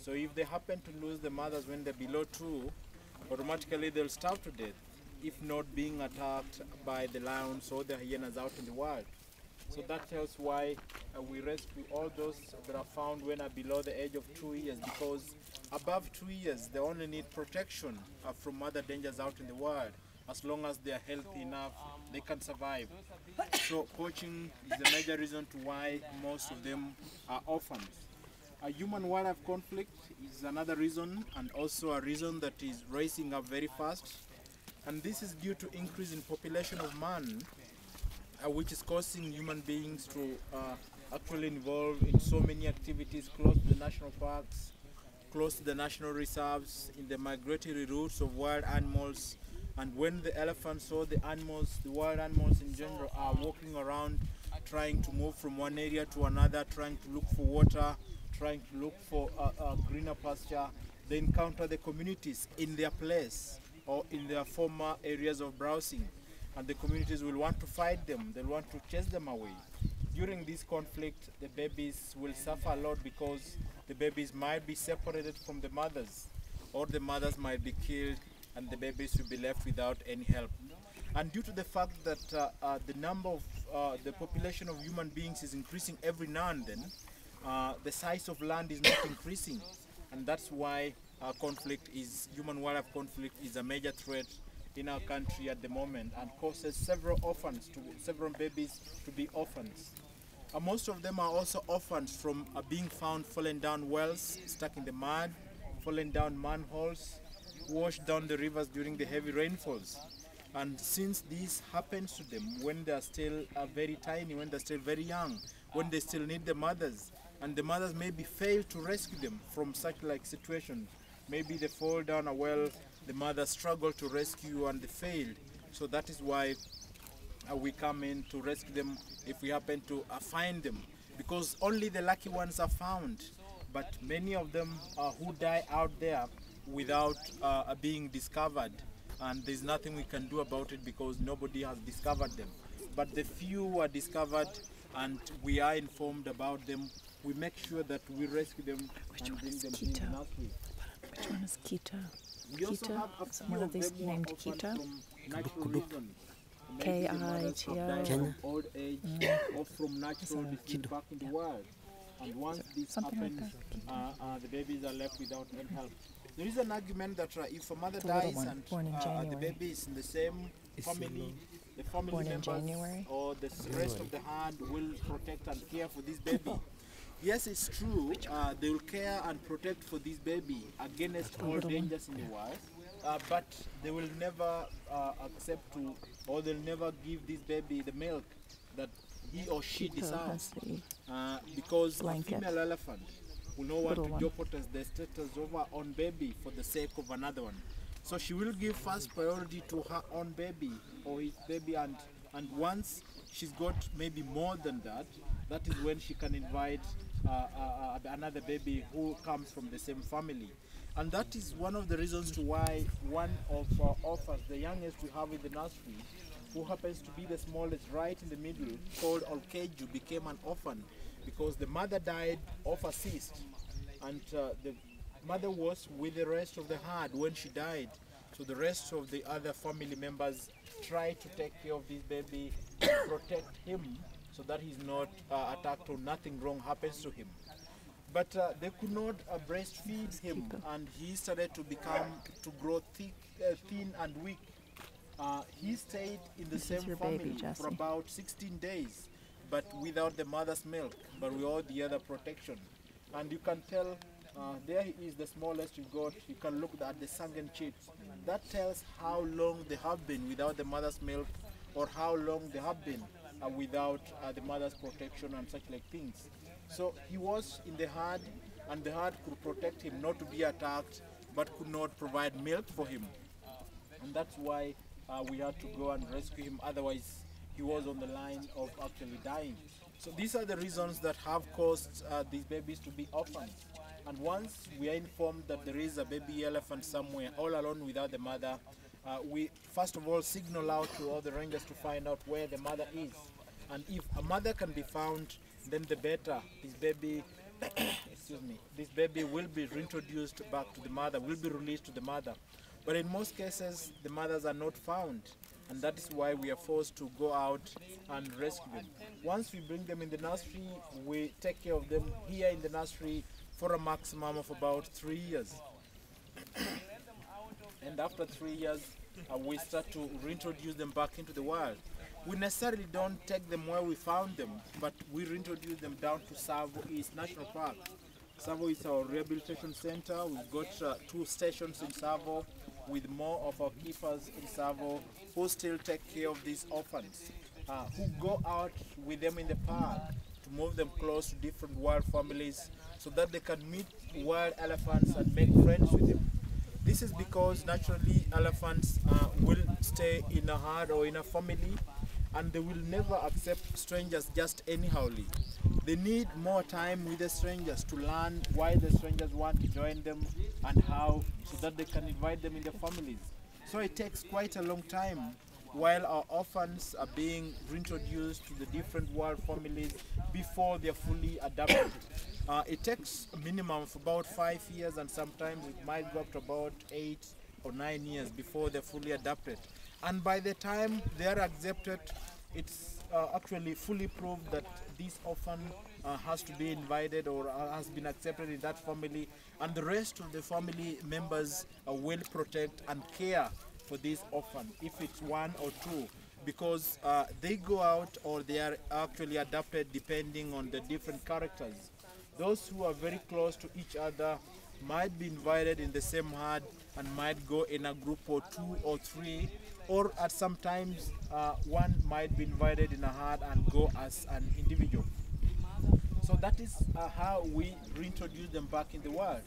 So if they happen to lose the mothers when they're below 2, automatically they'll starve to death, if not being attacked by the lions or the hyenas out in the wild. So that tells why we rescue all those that are found when are below the age of 2 years, because above 2 years they only need protection from other dangers out in the wild. As long as they are healthy enough, they can survive. So poaching is the major reason to why most of them are orphans. A human-wildlife conflict is another reason, and also a reason that is rising up very fast. And this is due to increase in population of man, which is causing human beings to actually involve in so many activities close to the national parks, close to the national reserves, in the migratory routes of wild animals. And when the elephants or the animals, the wild animals in general, are walking around trying to move from one area to another, trying to look for water, trying to look for a greener pasture, they encounter the communities in their place or in their former areas of browsing. And the communities will want to fight them, they'll want to chase them away. During this conflict, the babies will suffer a lot because the babies might be separated from the mothers, or the mothers might be killed and the babies will be left without any help. And due to the fact that the number of the population of human beings is increasing every now and then, the size of land is not increasing, and that's why human-wildlife conflict is a major threat in our country at the moment, and causes several babies to be orphans. Most of them are also orphans from being found fallen down wells, stuck in the mud, fallen down manholes, washed down the rivers during the heavy rainfalls. And since this happens to them when they are still very tiny, when they're still very young, when they still need the mothers, and the mothers maybe fail to rescue them from such like situations. Maybe they fall down a well, the mother struggled to rescue and they failed. So that is why we come in to rescue them if we happen to find them, because only the lucky ones are found. But many of them who die out there without being discovered, and there's nothing we can do about it because nobody has discovered them. But the few who are discovered and we are informed about them, we make sure that we rescue them and bring them in the nursery. Which one is Kita? We also have a Is few one of of these them who are named orphaned Kita? from natural reasons. K-I-T-A. Maybe the mothers have died from old age or from natural disease back in the wild. And once this Something like happens, the babies are left without any help. There is an argument that if a mother The little dies one, and born in the January. baby is in the same family, the family Born in members January. or the rest of the herd will protect and care for this baby. Yes, it's true, they will care and protect for this baby against all dangers in the wild, but they will never accept to, or they'll never give this baby the milk that he or she deserves, because a female elephant will not want to jeopardize the status of her own baby for the sake of another one. So she will give first priority to her own baby or his baby, and once she's got maybe more than that, that is when she can invite another baby who comes from the same family. And that is one of the reasons to why one of our orphans, the youngest we have in the nursery, who happens to be the smallest right in the middle, called Olkeju, became an orphan because the mother died of a cyst, and the mother was with the rest of the herd when she died. So the rest of the other family members tried to take care of this baby, protect him so that he's not attacked or nothing wrong happens to him. But they could not breastfeed him, and he started to grow thin and weak. He stayed in the same family for about 16 days, but without the mother's milk, but with all the other protection. And you can tell, there he is, the smallest you got. You can look at the sunken cheeks. That tells how long they have been without the mother's milk, or how long they have been without the mother's protection and such like things. So he was in the herd, and the herd could protect him not to be attacked, but could not provide milk for him. And that's why we had to go and rescue him, otherwise he was on the line of actually dying. So these are the reasons that have caused these babies to be orphans. And once we are informed that there is a baby elephant somewhere all alone without the mother, we first of all signal out to all the rangers to find out where the mother is. And if a mother can be found, then the better. This baby excuse me, this baby will be reintroduced back to the mother, will be released to the mother. But in most cases, the mothers are not found, and that is why we are forced to go out and rescue them. Once we bring them in the nursery, we take care of them here in the nursery for a maximum of about 3 years. And after 3 years, we start to reintroduce them back into the wild. We necessarily don't take them where we found them, but we reintroduce them down to Tsavo East National Park. Tsavo is our rehabilitation center. We've got 2 stations in Tsavo, with more of our keepers in Tsavo who still take care of these orphans, who go out with them in the park to move them close to different wild families so that they can meet wild elephants and make friends with them. This is because naturally elephants will stay in a herd or in a family, and they will never accept strangers just anyhowly. They need more time with the strangers to learn why the strangers want to join them and how, so that they can invite them in their families. So it takes quite a long time while our orphans are being reintroduced to the different wild families before they're fully adapted. It takes a minimum of about 5 years, and sometimes it might go up to about 8 or 9 years before they're fully adapted. And by the time they are accepted, it's actually fully proved that this orphan has to be invited or has been accepted in that family, and the rest of the family members will protect and care for this orphan, if it's 1 or 2, because they go out or they are actually adapted depending on the different characters. Those who are very close to each other might be invited in the same herd and might go in a group of 2 or 3, or at some times one might be invited in a herd and go as an individual. So that is how we reintroduce them back in the wild.